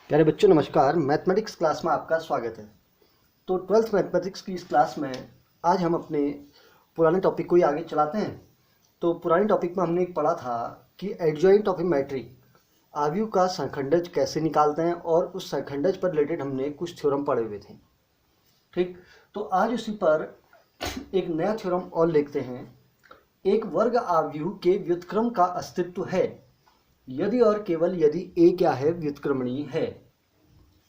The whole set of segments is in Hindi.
प्यारे बच्चों नमस्कार। मैथमेटिक्स क्लास में आपका स्वागत है। तो ट्वेल्थ मैथमेटिक्स की इस क्लास में आज हम अपने पुराने टॉपिक को ही आगे चलाते हैं। तो पुराने टॉपिक में हमने एक पढ़ा था कि एडजॉइंट ऑफ ए मैट्रिक आव्यूह का सरखंडज कैसे निकालते हैं, और उस सरखंडज पर रिलेटेड हमने कुछ थ्योरम पढ़े हुए थे। ठीक, तो आज उसी पर एक नया थ्योरम और लिखते हैं। एक वर्ग आव्यूह के व्युत्क्रम का अस्तित्व है यदि और केवल यदि ए क्या है, व्युत्क्रमणीय है।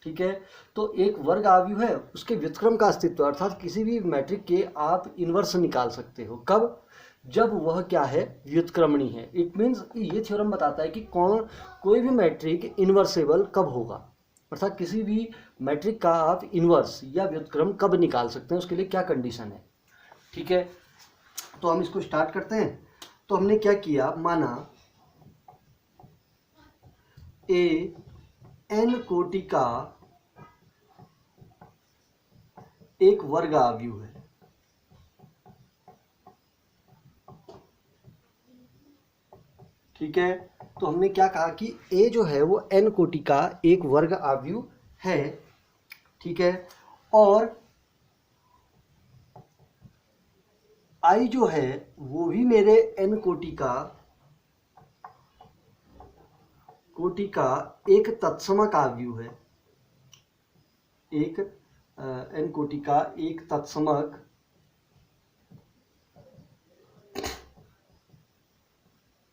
ठीक है, तो एक वर्ग आव्यूह है, उसके व्युत्क्रम का अस्तित्व अर्थात किसी भी मैट्रिक के आप इन्वर्स निकाल सकते हो। कब? जब वह क्या है, व्युत्क्रमणीय है। इट मीन्स ये थ्योरम बताता है कि कोई भी मैट्रिक इन्वर्सेबल कब होगा, अर्थात किसी भी मैट्रिक का आप इन्वर्स या व्युत्क्रम कब निकाल सकते हैं, उसके लिए क्या कंडीशन है। ठीक है, तो हम इसको स्टार्ट करते हैं। तो हमने क्या किया, माना ए एन कोटि का एक वर्ग आव्यूह है। ठीक है, तो हमने क्या कहा कि ए जो है वो एन कोटि का एक वर्ग आव्यूह है। ठीक है, और आई जो है वो भी मेरे एन कोटि का एक तत्समक आव्यूह है। एक एन कोटि का एक तत्समक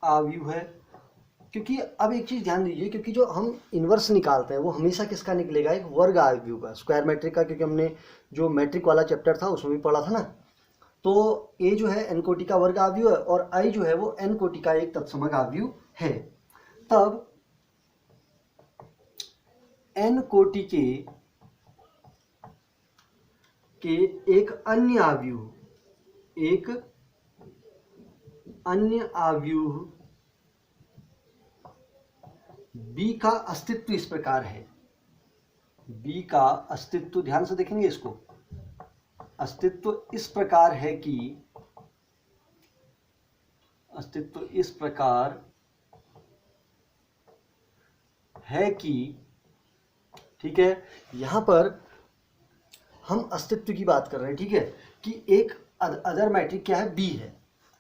आव्यूह है। क्योंकि अब एक चीज ध्यान दीजिए, क्योंकि जो हम इन्वर्स निकालते हैं वो हमेशा किसका निकलेगा, एक वर्ग आव्यूह का, स्क्वायर मैट्रिक का। क्योंकि हमने जो मैट्रिक वाला चैप्टर था उसमें भी पढ़ा था ना। तो ए जो है एन कोटि का वर्ग आव्यूह है और आई जो है वो एन कोटि का एक तत्समक आव्यूह है। तब एन कोटि के एक अन्य आव्यूह बी का अस्तित्व इस प्रकार है। बी का अस्तित्व, ध्यान से देखेंगे इसको, अस्तित्व इस प्रकार है कि ठीक है, यहां पर हम अस्तित्व की बात कर रहे हैं। ठीक है, कि एक अदर मैट्रिक क्या है, बी है।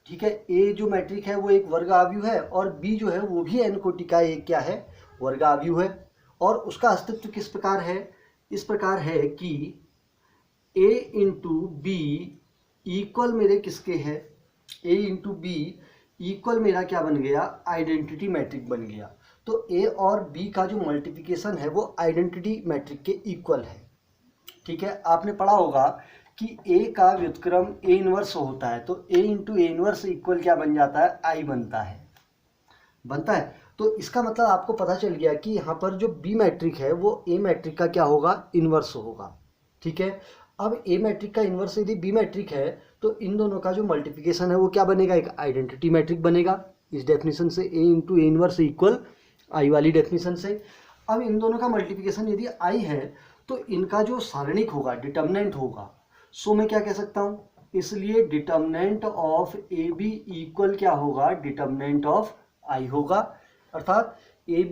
ठीक है, ए जो मैट्रिक है वो एक वर्ग आव्यूह है और बी जो है वो भी एन कोटि का एक क्या है, वर्ग आव्यूह है। और उसका अस्तित्व किस प्रकार है, इस प्रकार है कि ए इंटू बी इक्वल मेरे किसके है, ए इंटू बी इक्वल मेरा क्या बन गया, आइडेंटिटी मैट्रिक बन गया। तो ए और बी का जो मल्टीप्लिकेशन है वो आइडेंटिटी मैट्रिक के इक्वल है। ठीक है, आपने पढ़ा होगा कि ए का व्युत्क्रम ए इनवर्स होता है, तो ए इंटू ए इनवर्स इक्वल क्या बन जाता है, आई बनता है। तो इसका मतलब आपको पता चल गया कि यहाँ पर जो बी मैट्रिक है वो ए मैट्रिक का क्या होगा, इनवर्स होगा। ठीक है, अब ए मैट्रिक का इनवर्स यदि बी मैट्रिक है तो इन दोनों का जो मल्टीप्लिकेशन है वो क्या बनेगा, एक आइडेंटिटी मैट्रिक बनेगा। इस डेफिनेशन से ए इंटू ए इनवर्स इक्वल आई वाली डेफिनेशन से। अब इन दोनों का मल्टीप्लिकेशन यदि आई है तो इनका जो सारणिक होगा, डिटर्मिनेंट होगा, सो मैं क्या कह सकता हूं, इसलिए determinant of A B equal क्या होगा, डिटर्मिनेंट ऑफ आई होगा। अर्थात ए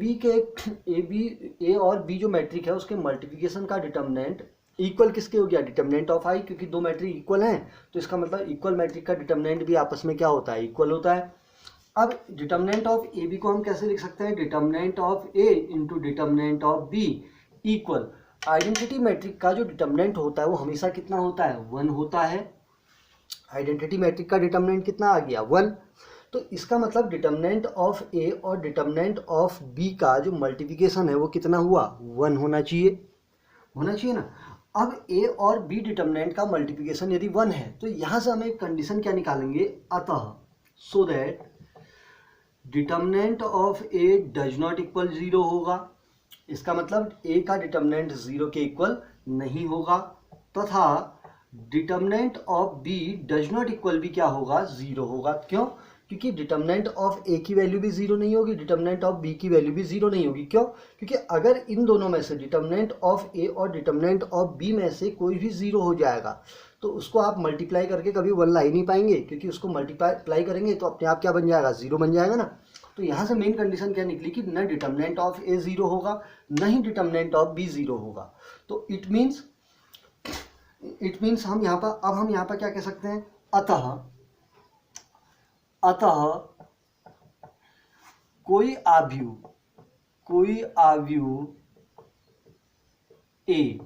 और बी जो मैट्रिक है उसके मल्टीप्लिकेशन का डिटर्मिनेंट इक्वल किसके हो गया, डिटर्मिनेंट ऑफ आई। क्योंकि दो मैट्रिक इक्वल हैं तो इसका मतलब इक्वल मैट्रिक का डिटर्मिनेंट भी आपस में क्या होता है, इक्वल होता है। अब डिटर्मिनेंट ऑफ ए बी को हम कैसे लिख सकते हैं, determinant of A into determinant of B equal identity matrix का जो डिटर्मिनेंट होता है वो हमेशा कितना होता है, 1 होता है। आइडेंटिटी मैट्रिक का डिटर्मिनेंट कितना आ गया, 1। तो इसका मतलब डिटर्मिनेंट ऑफ ए और डिटर्मिनेंट ऑफ बी का जो मल्टीप्लिकेशन है वो कितना हुआ, 1 होना चाहिए ना। अब ए और बी डिटर्मिनेंट का मल्टीप्लिकेशन यदि 1 है तो यहां से हम एक कंडीशन क्या निकालेंगे, अतः so that determinant of A does not equal 0 होगा। इसका मतलब ए का डिटर्मिनेंट 0 के इक्वल नहीं होगा, तथा determinant of B does not equal भी क्या होगा, 0 होगा। क्यों? क्योंकि डिटर्मिनेंट ऑफ ए की वैल्यू भी 0 नहीं होगी, डिटर्मिनेंट ऑफ बी की वैल्यू भी 0 नहीं होगी। क्यों? क्योंकि अगर इन दोनों में से डिटर्मिनेंट ऑफ ए और डिटर्मिनेंट ऑफ बी में से कोई भी 0 हो जाएगा तो उसको आप मल्टीप्लाई करके कभी 1 ला ही नहीं पाएंगे, क्योंकि उसको मल्टीप्लाई करेंगे तो अपने आप क्या बन जाएगा, 0 बन जाएगा ना। तो यहाँ से मेन कंडीशन क्या निकली कि न डिटर्मिनेंट ऑफ ए जीरो होगा न ही डिटर्मिनेंट ऑफ बी जीरो होगा। तो इट मीन्स हम यहाँ पर, अब हम यहाँ पर क्या कह सकते हैं, अतः कोई आव्यूह ए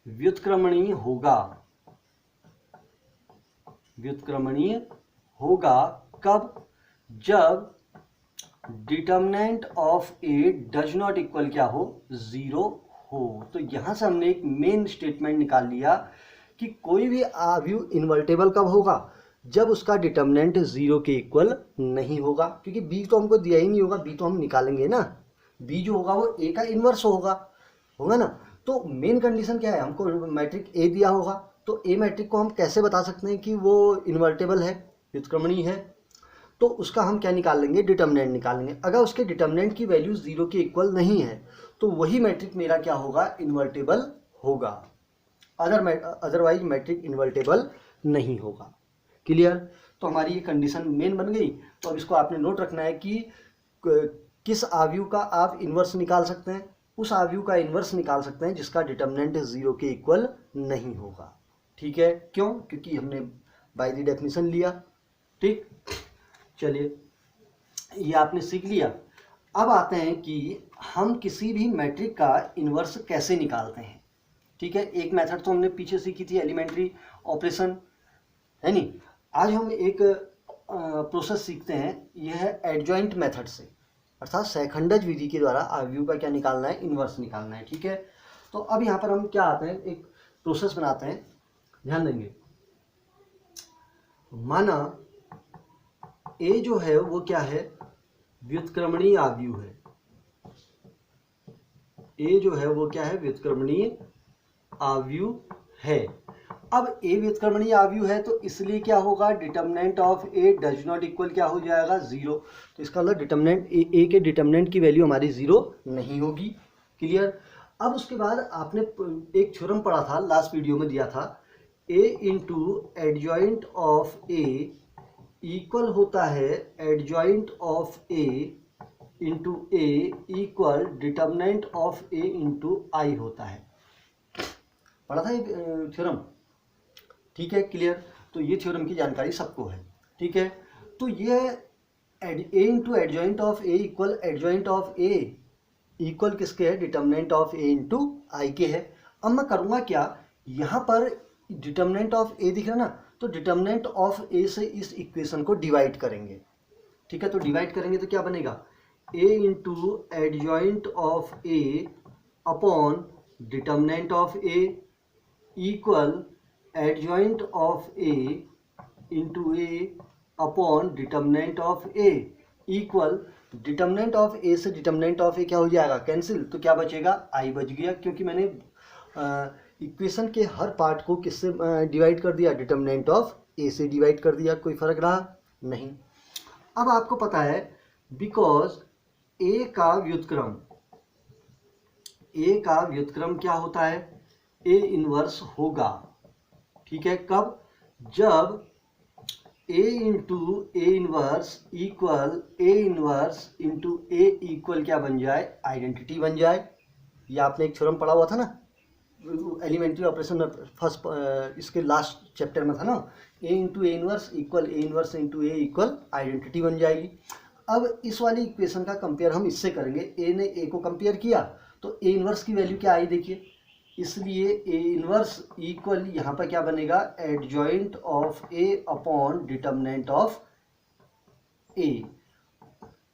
व्युत्क्रमणीय होगा कब, जब determinant of A does not equal क्या हो, जीरो हो। तो यहां से हमने एक मेन स्टेटमेंट निकाल लिया कि कोई भी आव्यूह इन्वर्टेबल कब होगा, जब उसका डिटर्मिनेंट जीरो के इक्वल नहीं होगा, क्योंकि बी तो हमको दिया ही नहीं होगा, बी तो हम निकालेंगे ना, बी जो होगा वो ए का इन्वर्स होगा ना। तो मेन कंडीशन क्या है, हमको मैट्रिक ए दिया होगा, तो ए मैट्रिक को हम कैसे बता सकते हैं कि वो इन्वर्टेबल है, व्युत्क्रमणीय है, तो उसका हम क्या निकाल लेंगे, डिटर्मिनेंट निकाल लेंगे। अगर उसके डिटर्मिनेंट की वैल्यू जीरो के इक्वल नहीं है तो वही मैट्रिक मेरा क्या होगा, इन्वर्टेबल होगा, अदरवाइज मैट्रिक इन्वर्टेबल नहीं होगा। क्लियर। तो हमारी ये कंडीशन मेन बन गई। तो अब इसको आपने नोट रखना है कि किस आव्यूह का आप इन्वर्स निकाल सकते हैं, उस आव्यूह का इन्वर्स निकाल सकते हैं जिसका डिटर्मिनेंट जीरो के इक्वल नहीं होगा। ठीक है, क्यों, क्योंकि हमने बाय द डेफिनेशन लिया। ठीक, चलिए ये आपने सीख लिया। अब आते हैं कि हम किसी भी मैट्रिक का इन्वर्स कैसे निकालते हैं। ठीक है, एक मेथड तो हमने पीछे सीखी थी, एलिमेंट्री ऑपरेशन, है नहीं। आज हम एक प्रोसेस सीखते हैं, यह है एडजॉइंट मेथड से, अर्थात सहखंडज विधि के द्वारा आव्यूह का क्या निकालना है, इन्वर्स निकालना है। ठीक है, तो अब यहाँ पर हम क्या आते हैं, एक प्रोसेस बनाते हैं, ध्यान देंगे। माना ए जो है वो क्या है, व्युत्क्रमणीय आव्यूह है। ए जो है वो क्या है, व्युत्क्रमणीय आव्यूह है। अब ए व्युत्क्रमणीय आव्यूह है तो इसलिए क्या होगा, determinant of A does not equal क्या हो जाएगा, जीरो। तो इसका मतलब डिटर्मिनेंट ए के डिटर्मिनेंट की वैल्यू हमारी जीरो नहीं होगी। क्लियर। अब उसके बाद आपने एक थ्योरम पढ़ा था, लास्ट वीडियो में दिया था, A into adjoint of A equal होता है adjoint of A into A equal determinant of A into I होता है। पढ़ा था ये थ्योरम। ठीक है, क्लियर। तो ये थ्योरम की जानकारी सबको है। ठीक है, तो ये A into adjoint of A equal adjoint of A equal किसके है, determinant of A into I के है। अब मैं करूँगा क्या, यहाँ पर डिटर्मिनेंट ऑफ ए दिख रहा ना, तो डिटर्मिनेंट ऑफ ए से इस इक्वेशन को डिवाइड करेंगे। ठीक है, तो डिवाइड करेंगे तो क्या बनेगा, A into adjoint of A upon determinant of A equal adjoint of A into A upon determinant of A equal determinant of A से डिटर्मिनेंट ऑफ ए क्या हो जाएगा, कैंसिल। तो क्या बचेगा, आई बच गया, क्योंकि मैंने इक्वेशन के हर पार्ट को किससे डिवाइड कर दिया, डिटर्मिनेंट ऑफ ए से डिवाइड कर दिया, कोई फर्क रहा नहीं। अब आपको पता है बिकॉज ए का व्युत्क्रम क्या होता है, ए इनवर्स होगा। ठीक है, कब, जब A into A inverse equal A inverse into A equal क्या बन जाए, आइडेंटिटी बन जाए। ये आपने एक थ्योरम पढ़ा हुआ था ना एलिमेंट्री ऑपरेशन में, फर्स्ट इसके लास्ट चैप्टर में था ना, A into A inverse equal A inverse into A equal identity बन जाएगी। अब इस वाली इक्वेशन का कंपेयर हम इससे करेंगे, ए ने ए को कंपेयर किया तो ए इनवर्स की वैल्यू क्या आई देखिए, इसलिए ए इनवर्स इक्वल यहाँ पर क्या बनेगा, adjoint of A upon determinant of A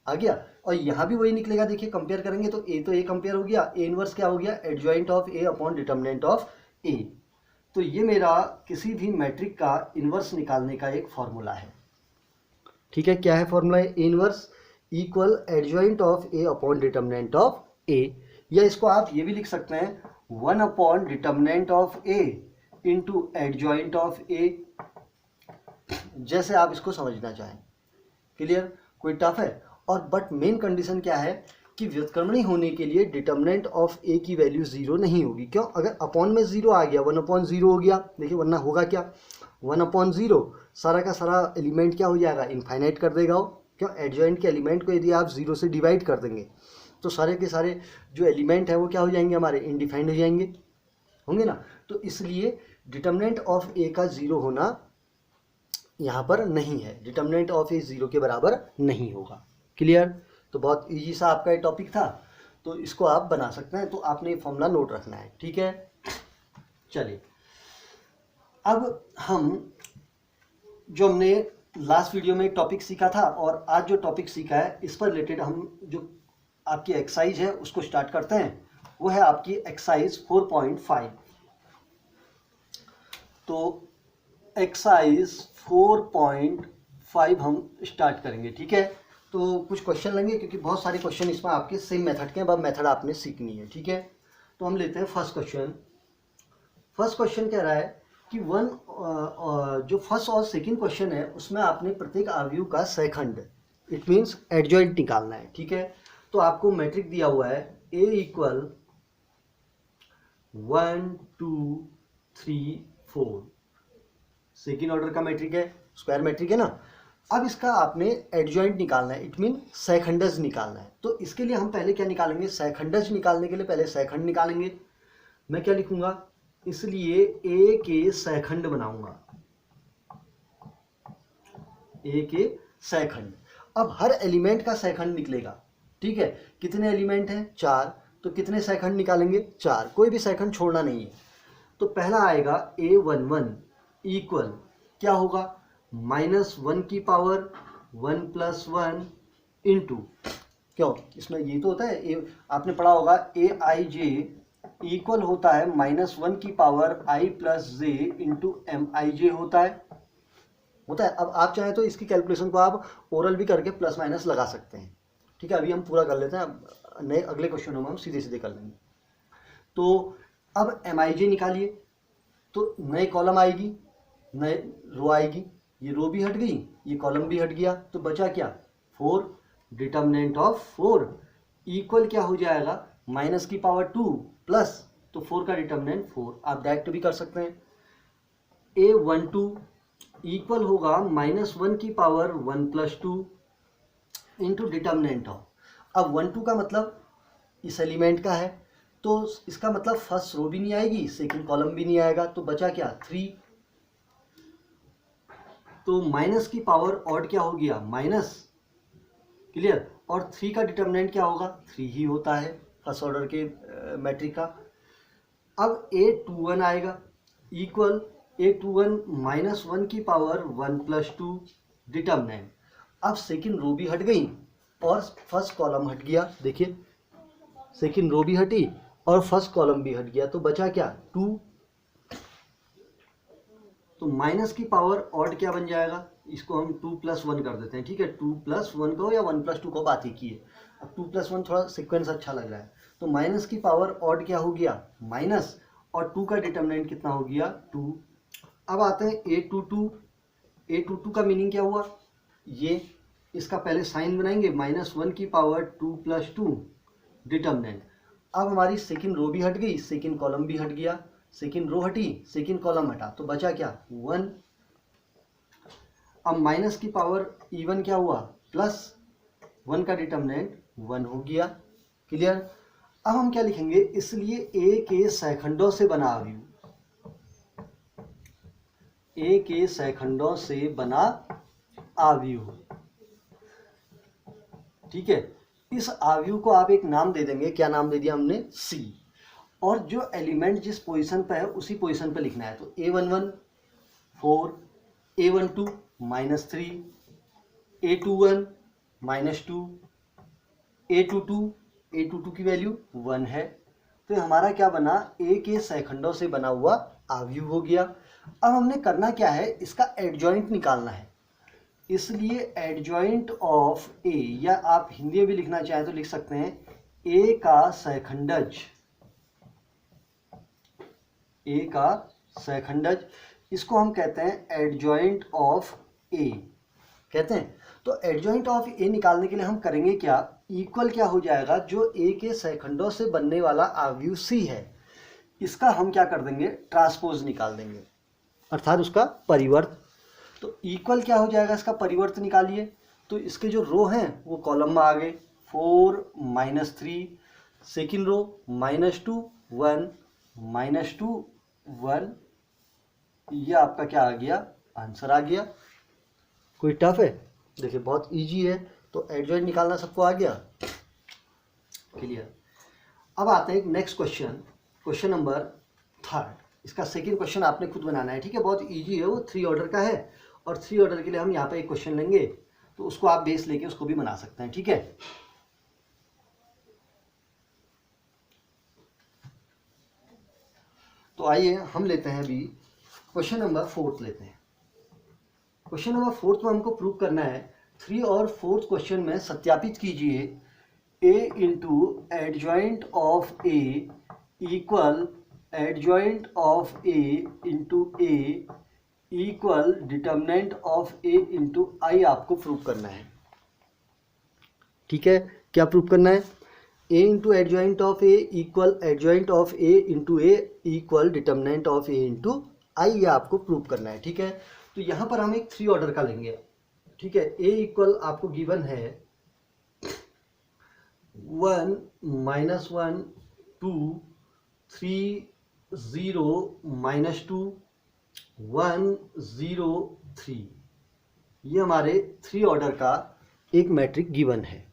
आ गया। और यहाँ भी वही निकलेगा, देखिए कंपेयर करेंगे तो ए कंपेयर हो गया, ए इनवर्स क्या हो गया, adjoint of A upon determinant of A. तो ये मेरा किसी भी मैट्रिक का इनवर्स निकालने का एक फॉर्मूला है। ठीक है, क्या है formula, A inverse equal adjoint of A upon determinant of A, या इसको आप ये भी लिख सकते हैं 1 upon determinant of A into adjoint of A, जैसे आप इसको समझना चाहें। क्लियर, कोई टफ है। और बट मेन कंडीशन क्या है कि व्युत्क्रमणीय होने के लिए डिटर्मिनेंट ऑफ ए की वैल्यू जीरो नहीं होगी। क्यों, अगर अपॉन में जीरो आ गया 1 अपॉन जीरो हो गया, देखिए वरना होगा क्या, 1 अपॉन जीरो सारा का सारा एलिमेंट क्या हो जाएगा, इनफाइनाइट कर देगा वो। क्यों, एडजॉइंट के एलिमेंट को यदि आप 0 से डिवाइड कर देंगे तो सारे के सारे जो एलिमेंट है वो क्या हो जाएंगे, हमारे इनडिफाइंड हो जाएंगे, होंगे ना। तो इसलिए डिटर्मिनेंट ऑफ ए का 0 होना यहाँ पर नहीं है, डिटर्मिनेंट ऑफ ए 0 के बराबर नहीं होगा। क्लियर। तो बहुत ईजी सा आपका ये टॉपिक था, तो इसको आप बना सकते हैं। तो आपने फॉर्मूला नोट रखना है, ठीक है। चलिए अब हम जो हमने लास्ट वीडियो में एक टॉपिक सीखा था और आज जो टॉपिक सीखा है इस पर रिलेटेड हम जो आपकी एक्सरसाइज है उसको स्टार्ट करते हैं। वो है आपकी एक्सरसाइज 4.5। तो एक्सरसाइज 4.5 हम स्टार्ट करेंगे, ठीक है। तो कुछ क्वेश्चन लेंगे क्योंकि बहुत सारे क्वेश्चन इसमें आपके सेम मेथड के हैं, बस मेथड आपने सीखनी है, ठीक है। तो हम लेते हैं फर्स्ट क्वेश्चन। फर्स्ट क्वेश्चन कह रहा है कि जो फर्स्ट और सेकंड क्वेश्चन है उसमें आपने प्रत्येक अवयव का सेकंड, इट मीन्स एडजॉइंट निकालना है, ठीक है। तो आपको मैट्रिक दिया हुआ है A इक्वल 1 2 3 4, सेकेंड ऑर्डर का मैट्रिक है, स्क्वायर मैट्रिक है ना। अब इसका आपने एडजॉइंट निकालना है, इट मीन सेकंडज निकालना है। तो इसके लिए हम पहले क्या निकालेंगे, सेकंडज निकालने के लिए पहले सेकंड निकालेंगे। मैं क्या लिखूंगा, इसलिए A के सेकंड बनाऊंगा, A के सेकंड। अब हर एलिमेंट का सेकंड निकलेगा, ठीक है। कितने एलिमेंट हैं, 4, तो कितने सेकंड निकालेंगे, 4, कोई भी सेकंड छोड़ना नहीं है। तो पहला आएगा A11 इक्वल क्या होगा, -1 की पावर 1 + 1 इंटू, क्यों इसमें ये तो होता है, आपने पढ़ा होगा AIJ इक्वल होता है -1 की power I + j into MIJ होता है। अब आप चाहें तो इसकी कैलकुलेशन को आप ओरल भी करके प्लस माइनस लगा सकते हैं, ठीक है। अभी हम पूरा कर लेते हैं, नए अगले क्वेश्चनों में हम सीधे सीधे कर लेंगे। तो अब MIJ निकालिए, तो नए कॉलम आएगी, नए रो आएगी, ये रो भी हट गई, ये कॉलम भी हट गया, तो बचा क्या, 4। डिटर्मिनेंट ऑफ 4 इक्वल क्या हो जाएगा, माइनस की पावर 2 प्लस, तो 4 का डिटर्मिनेंट 4, आप डायरेक्ट भी कर सकते हैं। A12 इक्वल होगा -1 की पावर 1 + 2 इंटू डिटर्मिनेंट ऑफ, अब 1 2 का मतलब इस एलिमेंट का है, तो इसका मतलब फर्स्ट रो भी नहीं आएगी, सेकंड कॉलम भी नहीं आएगा, तो बचा क्या, 3। तो माइनस की पावर ऑड क्या हो गया, माइनस, क्लियर। और 3 का डिटर्मिनेंट क्या होगा, 3 ही होता है फर्स्ट ऑर्डर के मैट्रिक का। अब A21 आएगा इक्वल A21 -1 की पावर 1 + 2 डिटर्मिनेंट। अब सेकंड रो भी हट गई और फर्स्ट कॉलम हट गया, देखिए सेकंड रो भी हटी और फर्स्ट कॉलम भी हट गया, तो बचा क्या, 2। तो माइनस की पावर ऑड क्या बन जाएगा, इसको हम 2 + 1 कर देते हैं, ठीक है। 2 + 1 को या 1 + 2 को बात ही की है, अब 2 + 1 थोड़ा सीक्वेंस अच्छा लग रहा है। तो माइनस की पावर ऑड क्या हो गया, माइनस, और 2 का डिटर्मिनेंट कितना हो गया, 2। अब आते हैं A22। A22 का मीनिंग क्या हुआ, ये इसका पहले साइन बनाएंगे, -1 की पावर 2 + 2 डिटर्मिनेंट। अब हमारी सेकंड रो भी हट गई, सेकंड कॉलम भी हट गया, सेकंड रो हटी, सेकंड कॉलम हटा, तो बचा क्या, 1। अब माइनस की पावर इवन क्या हुआ, +1 का डिटर्मिनेंट 1 हो गया, क्लियर। अब हम क्या लिखेंगे, इसलिए A के सेकंडों से बना अवयव, A के सेकंडों से बना अवयव, ठीक है। इस अवयव को आप एक नाम दे देंगे, क्या नाम दे दिया हमने, C, और जो एलिमेंट जिस पोजीशन पे है उसी पोजीशन पे लिखना है। तो A11 4, A12 -3, A21 -2, A22 की वैल्यू 1 है। तो हमारा क्या बना, A के सेकंडों से बना हुआ अवयव हो गया। अब हमने करना क्या है, इसका एडजॉइंट निकालना है, इसलिए एडजॉइंट ऑफ A, या आप हिंदी में भी लिखना चाहें तो लिख सकते हैं A का सेकंडज, A का सेकंडज, इसको हम कहते हैं एडजॉइंट ऑफ A कहते हैं। तो एडजॉइंट ऑफ A निकालने के लिए हम करेंगे क्या, इक्वल क्या हो जाएगा, जो A के सेकंडों से बनने वाला अवयव C है, इसका हम क्या कर देंगे, ट्रांसपोज निकाल देंगे, अर्थात उसका परिवर्त। तो इक्वल क्या हो जाएगा, इसका परिवर्त निकालिए, तो इसके जो रो हैं वो कॉलम में आ गए, 4 -3, सेकेंड रो -2 1 -2 1, ये आपका क्या आ गया, आंसर आ गया। कोई टफ है? देखिए बहुत इजी है। तो एडजॉइंट निकालना सबको आ गया, क्लियर। अब आते हैं नेक्स्ट क्वेश्चन, क्वेश्चन नंबर 3। इसका सेकंड क्वेश्चन आपने खुद बनाना है, ठीक है। बहुत इजी है, वो 3 ऑर्डर का है और 3 ऑर्डर के लिए हम यहाँ पे एक क्वेश्चन लेंगे, तो उसको आप बेस लेके उसको भी बना सकते हैं, ठीक है। तो आइए हम लेते हैं अभी क्वेश्चन नंबर 4 लेते हैं। क्वेश्चन नंबर 4 में हमको प्रूव करना है, 3 और 4 क्वेश्चन में सत्यापित कीजिए a into adjoint of a equal adjoint of a into a equal determinant of a into I आपको प्रूव करना है, ठीक है। क्या प्रूव करना है? a into adjoint of a equal adjoint of a into a equal determinant of a into I, ये आपको प्रूव करना है, ठीक है। तो यहाँ पर हम एक 3 ऑर्डर का लेंगे, ठीक है। a इक्वल आपको गिवन है 1 -1 2 3 0 -2 1 0 3, ये हमारे 3 ऑर्डर का एक मैट्रिक गिवन है,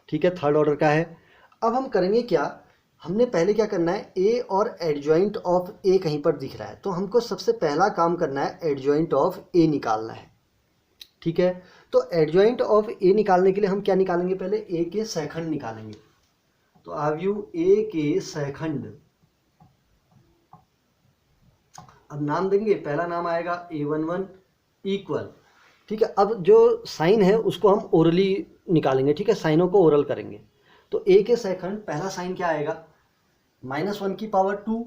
ठीक है। थर्ड ऑर्डर का है। अब हम करेंगे क्या, हमने पहले क्या करना है, ए और एडजॉइंट ऑफ ए कहीं पर दिख रहा है, तो हमको सबसे पहला काम करना है एडजॉइंट ऑफ ए निकालना है, ठीक है। तो एडजॉइंट ऑफ ए निकालने के लिए हम क्या निकालेंगे, पहले ए के सहखंड निकालेंगे। तो आव्यू ए के सहखंड, अब नाम देंगे, पहला नाम आएगा A11 इक्वल, ठीक है। अब जो साइन है उसको हम ओरली निकालेंगे, ठीक है, साइनों को ओरल करेंगे। तो ए के सेकंड पहला साइन क्या आएगा, -1 की पावर 2,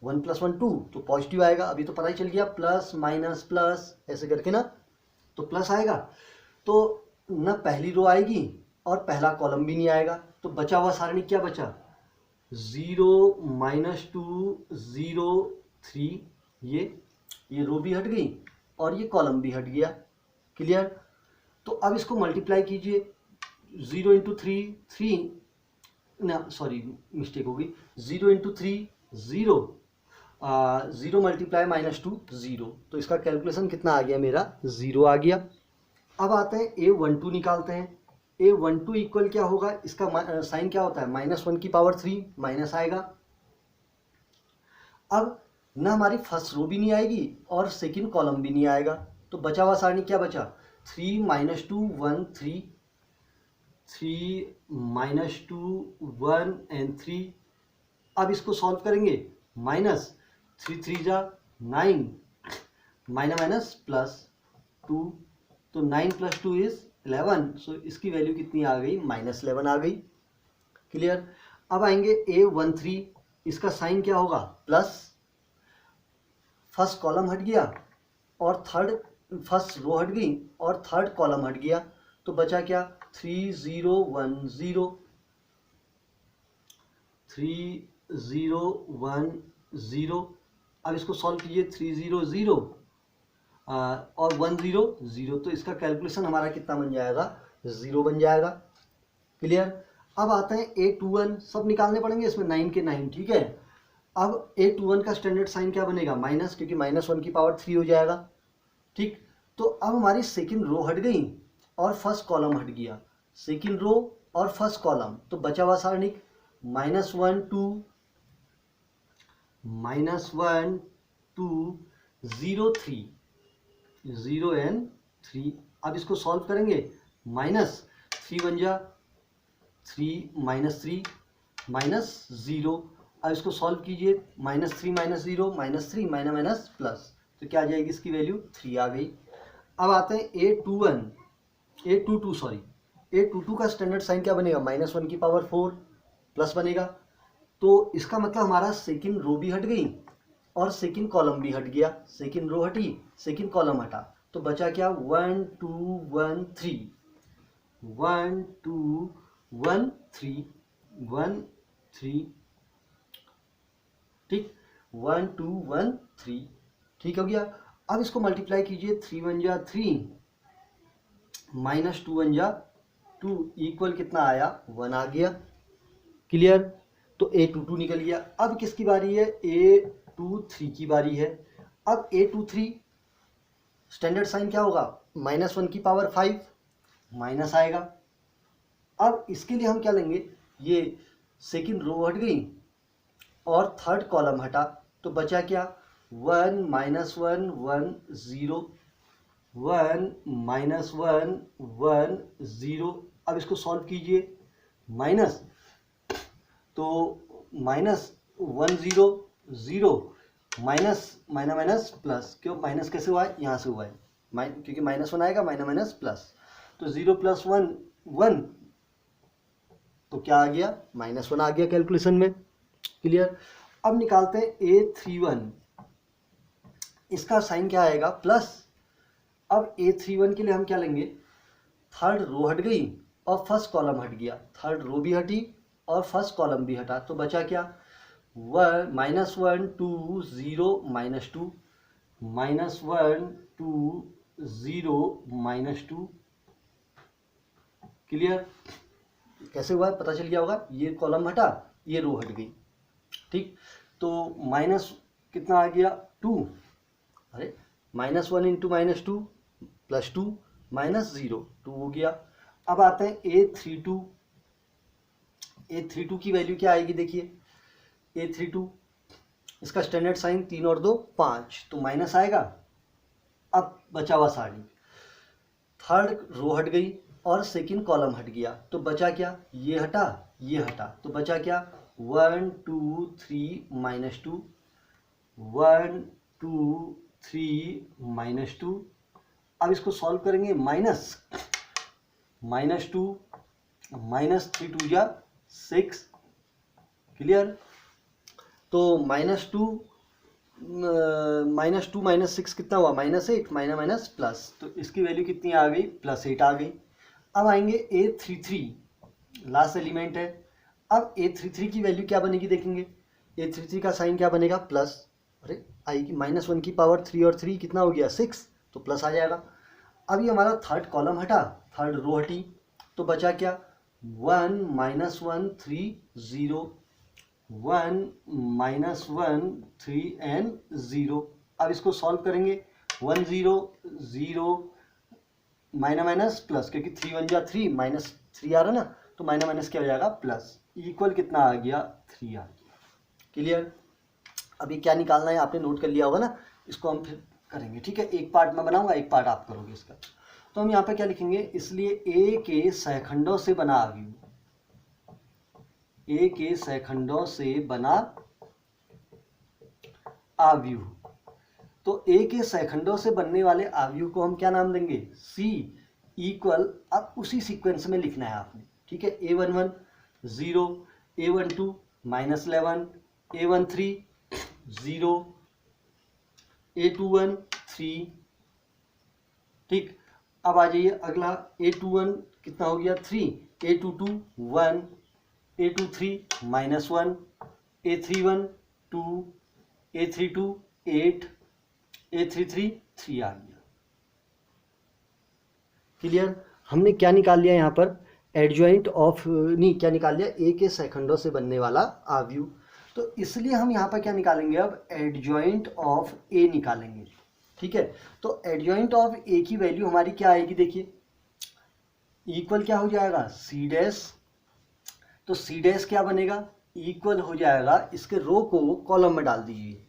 1 + 1 2, तो पॉजिटिव आएगा। अभी तो पता ही चल गया, प्लस माइनस प्लस ऐसे करके ना, तो प्लस आएगा। तो ना पहली रो आएगी और पहला कॉलम भी नहीं आएगा, तो बचा हुआ सारणी क्या बचा, 0 -2 0 3, ये रो भी हट गई और ये कॉलम भी हट गया, क्लियर। तो अब इसको मल्टीप्लाई कीजिए, 0 × 3 3, ना सॉरी मिस्टेक हो गई, 0 × 3 0, 0 × -2 0, तो इसका कैलकुलेशन कितना आ गया मेरा, 0 आ गया। अब आते हैं A12 निकालते हैं। A12 इक्वल क्या होगा, इसका साइन क्या होता है, -1 की पावर 3, माइनस आएगा। अब ना हमारी फर्स्ट रो भी नहीं आएगी और सेकंड कॉलम भी नहीं आएगा, तो बचा हुआ सारणी क्या बचा, 3 -2 1 3 3 -2 1 and 3। अब इसको सॉल्व करेंगे, -3 3 जा 9, माइनस प्लस 2, तो 9 + 2 = 11, सो इसकी वैल्यू कितनी आ गई, -11 आ गई, क्लियर। अब आएंगे A13, इसका साइन क्या होगा, प्लस, फर्स्ट कॉलम हट गया और फर्स्ट रो हट गई और थर्ड कॉलम हट गया, तो बचा क्या, 3 0 1 0 3 0 1 0। अब इसको सॉल्व कीजिए, 3 0 0 और 1 0 0, तो इसका कैलकुलेशन हमारा कितना बन जाएगा, 0 बन जाएगा, क्लियर। अब आते हैं A21, सब निकालने पड़ेंगे इसमें, 9 के 9, ठीक है। अब A21 का स्टैंडर्ड साइन क्या बनेगा, माइनस, क्योंकि -1 की पावर 3 हो जाएगा, ठीक। तो अब हमारी सेकंड रो हट गई और फर्स्ट कॉलम हट गया, सेकंड रो और फर्स्ट कॉलम, तो बचा हुआ सारणी -1 2 -1 2 0 3 0 and 3। अब इसको सॉल्व करेंगे, -3 बन जा 3 -3 -0। अब इसको सॉल्व कीजिए, -3 -0 -3 माइनस प्लस, तो क्या आ जाएगी, इसकी वैल्यू 3 आ गई। अब आते हैं A22 का स्टैंडर्ड साइन क्या बनेगा, -1 की पावर 4 प्लस बनेगा, तो इसका मतलब हमारा सेकंड रो भी हट गई और सेकंड कॉलम भी हट गया, सेकंड रो हटी सेकंड कॉलम हटा, तो बचा क्या, 1 2 1 3 1 2 1 3 1 3, ठीक, 1 2 1 3, ठीक हो गया। अब इसको मल्टीप्लाई कीजिए, 3 1 जा 3 -2 वन जा 2 इक्वल कितना आया 1 आ गया। क्लियर। तो A22 निकल गया। अब किसकी बारी है, A23 की बारी है। अब A23 स्टैंडर्ड साइन क्या होगा, -1 की पावर 5 माइनस आएगा। अब इसके लिए हम क्या लेंगे, ये सेकंड रो हट गई और थर्ड कॉलम हटा, तो बचा क्या 1 -1 1 0 1 -1 1 0। अब इसको सॉल्व कीजिए, माइनस तो -1 0 0 माइनस माइनस प्लस, क्यों माइनस कैसे हुआ है, यहाँ से हुआ है क्योंकि -1 आएगा माइनस प्लस, तो 0 + 1 1, तो क्या आ गया -1 आ गया कैलकुलेशन में। क्लियर। अब निकालते हैं A31, इसका साइन क्या आएगा प्लस। अब A31 के लिए हम क्या लेंगे, थर्ड रो हट गई और फर्स्ट कॉलम हट गया, थर्ड रो भी हटी और फर्स्ट कॉलम भी हटा, तो बचा क्या -1 2 0 -2 -1 2 0 -2। क्लियर। कैसे हुआ पता चल गया होगा, ये कॉलम हटा ये रो हट गई। ठीक, तो माइनस कितना आ गया 2, अरे -1 × -2 +2 -0 2 हो गया। अब आते हैं A32, A32 की वैल्यू क्या आएगी, देखिए A32 इसका स्टैंडर्ड साइन 3 और 2 5, तो माइनस आएगा। अब बचा हुआ साड़ी, थर्ड रो हट गई और सेकंड कॉलम हट गया, तो बचा क्या ये हटा ये हटा, तो बचा क्या 1 2 3 -2 1 2 3 -2। अब इसको सॉल्व करेंगे, -2 -3 2 जा 6। क्लियर। तो -2 -6 कितना हुआ -8 माइनस प्लस, तो इसकी वैल्यू कितनी आ गई +8 आ गई। अब आएंगे A33, लास्ट एलिमेंट है। अब A33 की वैल्यू क्या बनेगी देखेंगे, A33 का साइन क्या बनेगा प्लस, अरे आएगी -1 की पावर 3 और 3 कितना हो गया 6, तो प्लस आ जाएगा। अब ये हमारा थर्ड कॉलम हटा, थर्ड रो हटी, तो बचा क्या 1 -1 3 0 1 -1 3 एंड 0। अब इसको सॉल्व करेंगे, 1 0 0 माइनस प्लस, क्योंकि 3 1 जा 3 -3 आ रहा ना, तो माइनस क्या हो जाएगा प्लस, इक्वल कितना आ गया 3 आ गया। क्लियर। अभी क्या निकालना है आपने नोट कर लिया होगा ना, इसको हम फिर करेंगे। ठीक है, एक पार्ट मैं बनाऊंगा, एक पार्ट आप करोगे इसका। तो हम यहाँ पे क्या लिखेंगे, इसलिए A के सहखंडों से बना अवयव, A के सहखंडों से बना अवयव, तो A के सहखंडों से बनने वाले अवयव को हम क्या नाम देंगे C इक्वल। अब उसी सीक्वेंस में लिखना है आपने। ठीक है, A11 0 A12 -11 A13 0 A21 3। ठीक, अब आ जाइए अगला, A21 कितना हो गया 3 A22 1 A23 -1 A31 2 A32 8 A33 3 आ गया। क्लियर। हमने क्या निकाल लिया यहाँ पर, एडजॉइंट ऑफ, नहीं क्या निकाल लिया, A के सहखंडों से बनने वाला अवयव। तो इसलिए हम यहाँ पर क्या निकालेंगे, अब एडजॉइंट ऑफ A निकालेंगे। ठीक है, तो एडजॉइंट ऑफ A की वैल्यू हमारी क्या आएगी, देखिए इक्वल क्या हो जाएगा C डैश, तो C डैश क्या बनेगा इक्वल हो जाएगा, इसके रो को कॉलम में डाल दीजिए,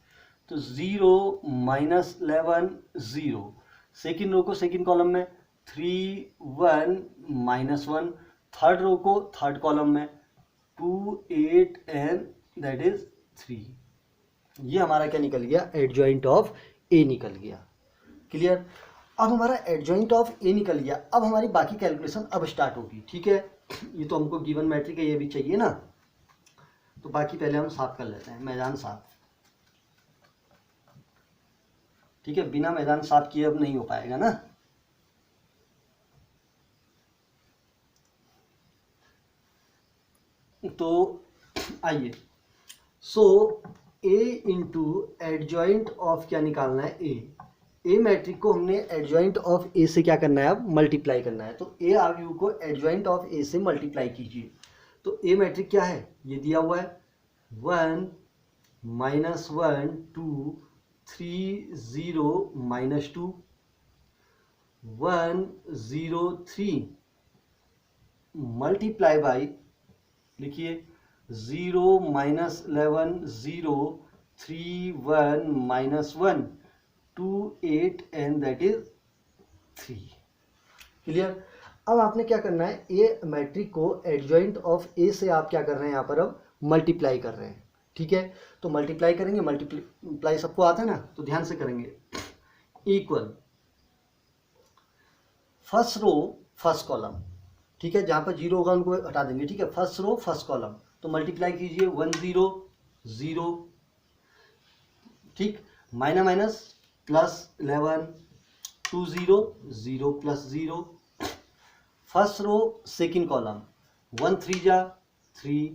तो 0 -11 0, सेकेंड रो को सेकेंड कॉलम में 3 1 -1, थर्ड रो को थर्ड कॉलम में 2 8 एंड दैट इज 3। ये हमारा क्या निकल गया, एडजॉइंट ऑफ A निकल गया। क्लियर। अब हमारा एडजॉइंट ऑफ A निकल गया, अब हमारी बाकी कैलकुलेशन अब स्टार्ट होगी। ठीक है, ये तो हमको गिवन मैट्रिक है, ये भी चाहिए ना, तो बाकी पहले हम साफ कर लेते हैं, मैदान साफ। ठीक है, बिना मैदान साफ किए अब नहीं हो पाएगा ना। तो आइए, सो A इंटू एडजॉइंट ऑफ क्या निकालना है A, ए मैट्रिक को हमने एडजॉइंट ऑफ ए से क्या करना है, अब मल्टीप्लाई करना है। तो ए आव्यूह को एडजॉइंट ऑफ ए से मल्टीप्लाई कीजिए। तो ए मैट्रिक क्या है, ये दिया हुआ है 1 -1 2 3 0 -2 1 0 3 मल्टीप्लाई बाई, लिखिए 0 -11 0 3 1 -1 2 8 एंड दैट इज 3। क्लियर। अब आपने क्या करना है, ए मैट्रिक को एडजॉइंट ऑफ ए से आप क्या कर रहे हैं, यहाँ पर अब मल्टीप्लाई कर रहे हैं। ठीक है, तो मल्टीप्लाई करेंगे, मल्टीप्लाई सबको आता है ना, तो ध्यान से करेंगे। Equal first row first column, ठीक है, जहां पर जीरो होगा उनको हटा देंगे। ठीक है, फर्स्ट रो फर्स्ट कॉलम, तो मल्टीप्लाई कीजिए 1 0 0, ठीक, minus minus plus 11 2 0 0 plus 0। First row second column 1 3 जा 3,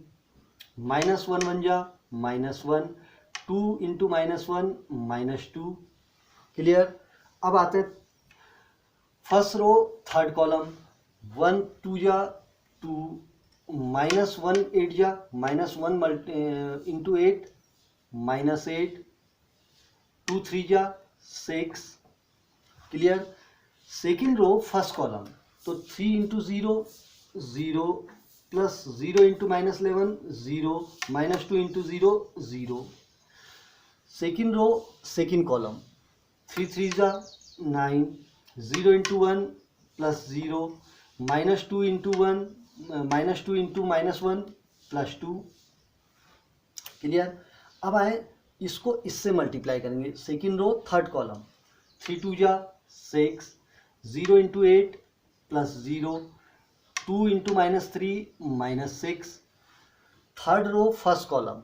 -1 1 जा -1, 2 इंटू -1 -2। क्लियर। अब आते हैं फर्स्ट रो थर्ड कॉलम 1 2 जा 2, -1 8 जा -1 इंटू 8 -8, 2 3 जा 6। Clear. Second row first column, तो 3 into 0 0 plus 0 into -11 0 -2 into 0 0। Second row second column 3 3 जा 9, 0 into 1 plus 0 -2 into 1 -2 into -1 plus 2। Clear. अब आए इसको इससे मल्टीप्लाई करेंगे, सेकेंड रो थर्ड कॉलम 3 2 जा 6, 0 into 8 plus 0, 2 into -3 -6। Third row first column,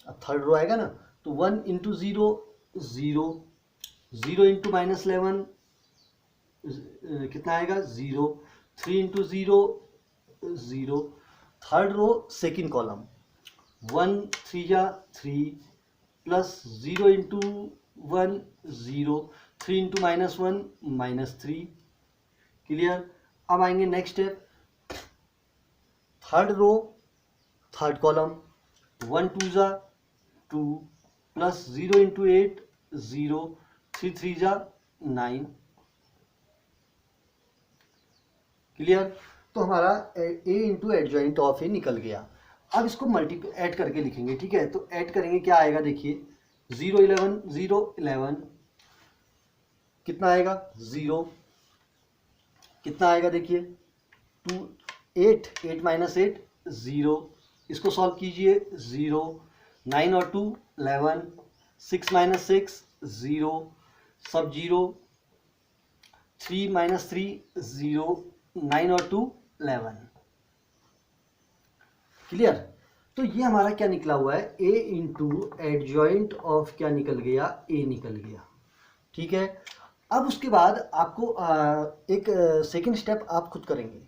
अब थर्ड रो आएगा ना, तो 1 इंटू 0 0, 0 इंटू -11 कितना आएगा 0, 3 into 0 0। Third row second column 1 3 जा 3 प्लस 0 इंटू 1 0, 3 इंटू -1 -3। क्लियर। अब आएंगे next step, third row third column 1 2 जा 2 प्लस 0 इंटू 8 0, 3 3 जा 9। क्लियर। तो हमारा ए इंटू एडजॉइंट ऑफ ए निकल गया। अब इसको ऐड करके लिखेंगे। ठीक है, तो ऐड करेंगे, क्या आएगा देखिए 0 11 0 11 कितना आएगा 0, कितना आएगा देखिए 2 8 8 -8 0, इसको सॉल्व कीजिए 0, 9 और 2 11, 6 -6 0, सब 0, 3 -3 0, 9 और 2 11। क्लियर। तो ये हमारा क्या निकला हुआ है, ए इंटू एडजॉइंट ऑफ क्या निकल गया, ए निकल गया। ठीक है। अब उसके बाद आपको एक सेकंड स्टेप आप खुद करेंगे।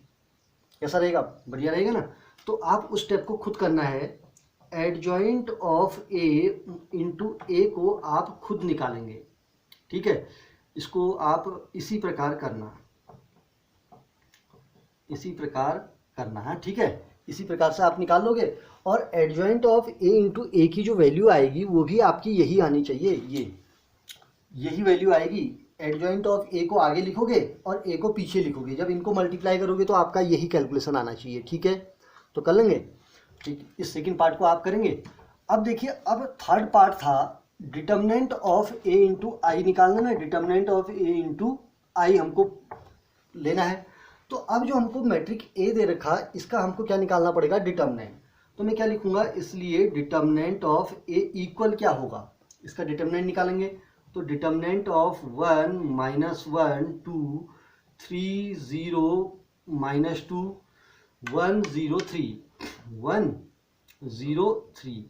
कैसा रहेगा, बढ़िया रहेगा ना। तो आप उस स्टेप को खुद करना है, एडजॉइंट ऑफ ए इंटू ए को आप खुद निकालेंगे। ठीक है, इसको आप इसी प्रकार करना, इसी प्रकार करना है। ठीक है, इसी प्रकार से आप निकाल लोगे और एडजॉइंट ऑफ ए इंटू ए की जो वैल्यू आएगी वो भी आपकी यही आनी चाहिए, यही वैल्यू आएगी। एडजॉइंट ऑफ ए को आगे लिखोगे और ए को पीछे लिखोगे, जब इनको मल्टीप्लाई करोगे तो आपका यही कैलकुलेशन आना चाहिए। ठीक है, तो कर लेंगे। ठीक, इस सेकंड पार्ट को आप करेंगे। अब देखिए, अब थर्ड पार्ट था डिटर्मिनेंट ऑफ ए इंटू आई निकालना है। डिटर्मिनेंट ऑफ ए इंटू आई हमको लेना है। तो अब जो हमको मैट्रिक ए दे रखा, इसका हमको क्या निकालना पड़ेगा, डिटर्मिनेंट। तो मैं क्या लिखूंगा, इसलिए डिटर्मिनेंट ऑफ ए इक्वल क्या होगा, इसका डिटर्मिनेंट निकालेंगे। तो डिटर्मिनेंट ऑफ 1 -1 2 3 0 -2 1 0 3 1 0 3।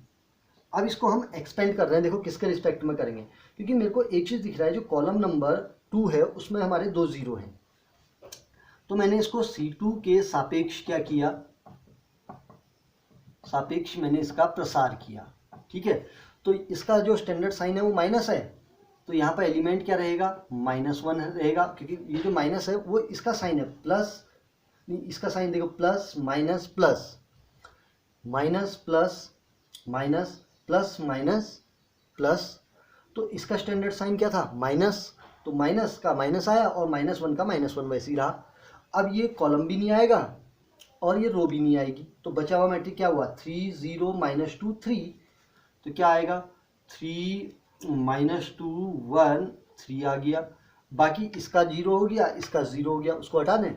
अब इसको हम एक्सपेंड कर रहे हैं, देखो किसके रिस्पेक्ट में करेंगे, क्योंकि मेरे को एक चीज़ दिख रहा है, जो कॉलम नंबर 2 है उसमें हमारे 2 0 हैं। तो मैंने इसको C2 के सापेक्ष क्या किया, सापेक्ष मैंने इसका प्रसार किया। ठीक है, तो इसका जो स्टैंडर्ड साइन है वो माइनस है, तो यहाँ पर एलिमेंट क्या रहेगा, -1 रहेगा, क्योंकि ये जो माइनस है वो इसका साइन है, प्लस इसका साइन देखो, plus minus plus, minus plus minus plus minus plus, तो इसका स्टैंडर्ड साइन क्या था, माइनस, तो माइनस का माइनस आया और -1 का -1 वैसे ही रहा। अब ये कॉलम भी नहीं आएगा और ये रो भी नहीं आएगी, तो बचा हुआ मैट्रिक क्या हुआ, 3 0 -2 3, तो क्या आएगा 3 -2 1 3 आ गया। बाकी इसका 0 हो गया, इसका 0 हो गया, उसको हटा दें,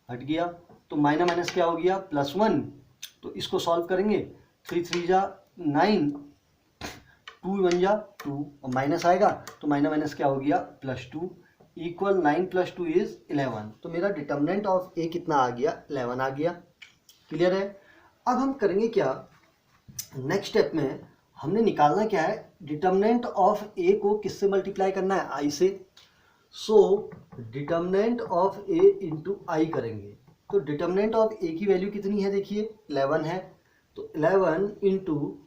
हट गया, तो माइनस माइनस क्या हो गया, +1, तो इसको सॉल्व करेंगे, 3 3 जा 9, 2 1 जा 2, और माइनस आएगा तो माइनस माइनस क्या हो गया, +2, इक्वल 9 + 2 = 11। तो मेरा डिटर्मिनेंट ऑफ ए कितना आ गया, 11 आ गया। क्लियर है। अब हम करेंगे क्या, नेक्स्ट स्टेप में हमने निकालना क्या है, डिटर्मिनेंट ऑफ ए को किससे मल्टीप्लाई करना है, आई से। So determinant of A into आई करेंगे, तो डिटर्मिनेंट ऑफ ए की वैल्यू कितनी है, देखिए 11 है, तो 11 इंटू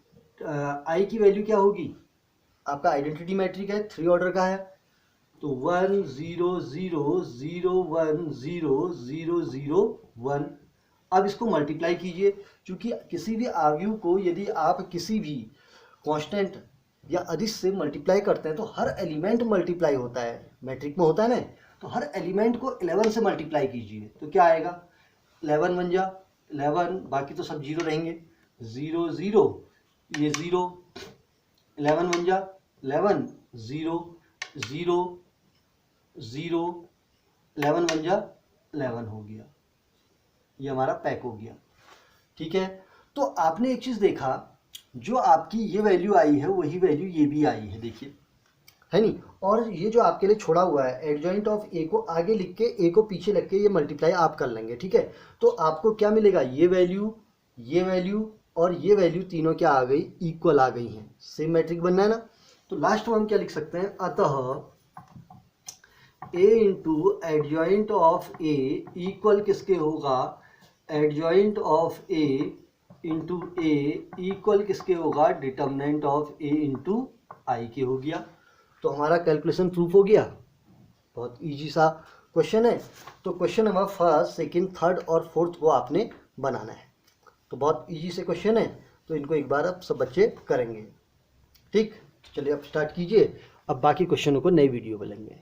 आई की वैल्यू क्या होगी, आपका आइडेंटिटी मैट्रिक है, 3 ऑर्डर का है, तो 1 0 0 0 1 0 0 0 1। अब इसको मल्टीप्लाई कीजिए, क्योंकि किसी भी आव्यूह को यदि आप किसी भी कांस्टेंट या अदिश से मल्टीप्लाई करते हैं तो हर एलिमेंट मल्टीप्लाई होता है, मैट्रिक में होता है ना, तो हर एलिमेंट को 11 से मल्टीप्लाई कीजिए, तो क्या आएगा, 11 1 जा 11, बाकी तो सब 0 रहेंगे, 0 0 ये 0, 11 1 जा 11, 0 0 0, 11 1 जा 11 हो गया, ये हमारा पैक हो गया। ठीक है, तो आपने एक चीज देखा, जो आपकी ये वैल्यू आई है वही वैल्यू ये भी आई है, देखिए, है नहीं, और ये जो आपके लिए छोड़ा हुआ है एडजॉइंट ऑफ ए को आगे लिख के ए को पीछे लिख के ये मल्टीप्लाई आप कर लेंगे। ठीक है, तो आपको क्या मिलेगा, ये वैल्यू और ये वैल्यू तीनों क्या आ गई, इक्वल आ गई हैं, सेम मैट्रिक बनना है ना। तो लास्ट में हम क्या लिख सकते हैं, अतः A into adjoint of A equal किसके होगा, adjoint of A into A equal किसके होगा, determinant of A into I के हो गया। तो हमारा कैलकुलेशन प्रूफ हो गया, बहुत इजी सा क्वेश्चन है। तो question number 1st, 2nd, 3rd और 4th को आपने बनाना है, तो बहुत इजी से क्वेश्चन है, तो इनको एक बार अब सब बच्चे करेंगे। ठीक, चलिए अब स्टार्ट कीजिए, अब बाकी क्वेश्चनों को नई वीडियो में लेंगे।